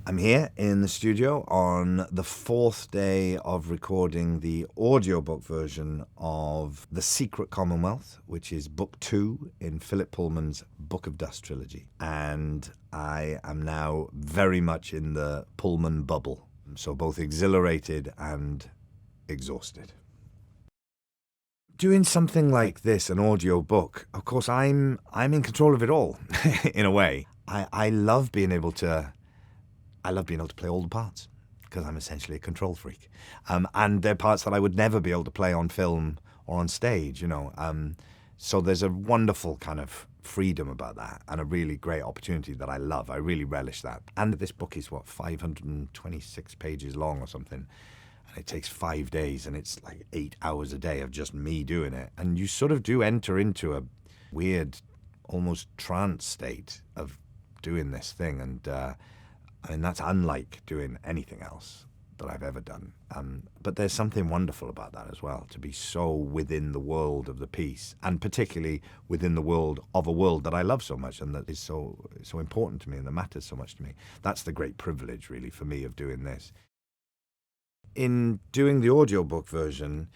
I'm here in the studio on the fourth day of recording the audiobook version of The Secret Commonwealth, which is book 2 in Philip Pullman's Book of Dust trilogy. And I am now very much in the Pullman bubble, so both exhilarated and exhausted. Doing something like this, an audiobook, of course, I'm in control of it all, in a way. I love being able to play all the parts, because I'm essentially a control freak. And they're parts that I would never be able to play on film or on stage, So there's a wonderful kind of freedom about that, and a really great opportunity that I love. I really relish that. And this book is, 526 pages long or something. And it takes 5 days, and it's like 8 hours a day of just me doing it. And you sort of do enter into a weird, almost trance state of doing this thing. And that's unlike doing anything else that I've ever done. But there's something wonderful about that as well, to be so within the world of the piece, and particularly within the world of a world that I love so much and that is so important to me and that matters so much to me. That's the great privilege, really, for me of doing this. In doing the audiobook version,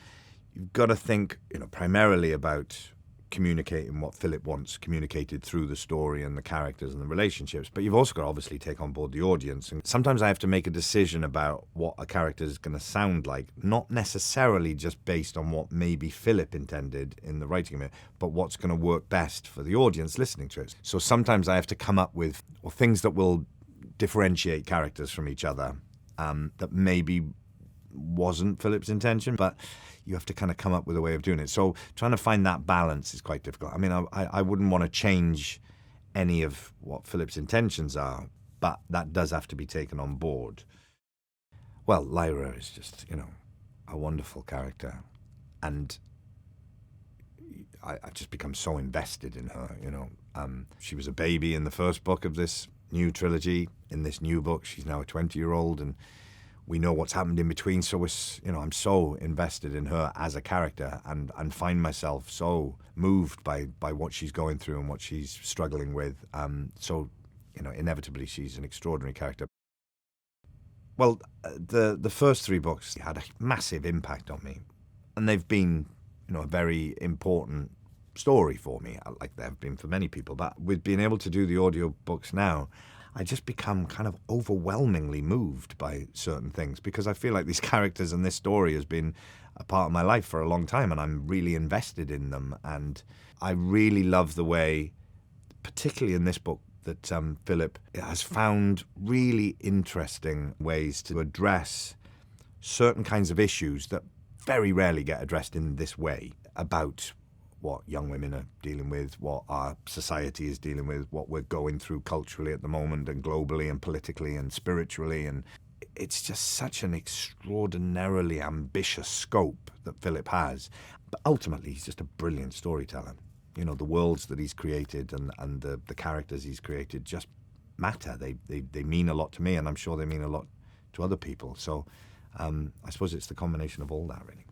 you've got to think, primarily about communicating what Philip wants communicated through the story and the characters and the relationships, but you've also got to obviously take on board the audience. And sometimes I have to make a decision about what a character is going to sound like, not necessarily just based on what maybe Philip intended in the writing of it, but what's going to work best for the audience listening to it. So sometimes I have to come up with things that will differentiate characters from each other, that maybe wasn't Philip's intention, but you have to kind of come up with a way of doing it. So trying to find that balance is quite difficult. I mean, I wouldn't want to change any of what Philip's intentions are, but that does have to be taken on board. Well, Lyra is just, a wonderful character, and I've just become so invested in her, She was a baby in the first book of this new trilogy. In this new book, she's now a 20-year-old, and we know what's happened in between, so I'm so invested in her as a character, and find myself so moved by what she's going through and what she's struggling with. So inevitably she's an extraordinary character. Well, the first 3 books had a massive impact on me, and they've been, a very important story for me, like they have been for many people. But with being able to do the audiobooks now, I just become kind of overwhelmingly moved by certain things, because I feel like these characters and this story has been a part of my life for a long time, and I'm really invested in them. And I really love the way, particularly in this book, that Philip has found really interesting ways to address certain kinds of issues that very rarely get addressed in this way, about what young women are dealing with, what our society is dealing with, what we're going through culturally at the moment, and globally and politically and spiritually. And it's just such an extraordinarily ambitious scope that Philip has. But ultimately, he's just a brilliant storyteller. The worlds that he's created and the characters he's created just matter. They mean a lot to me, and I'm sure they mean a lot to other people. So I suppose it's the combination of all that, really.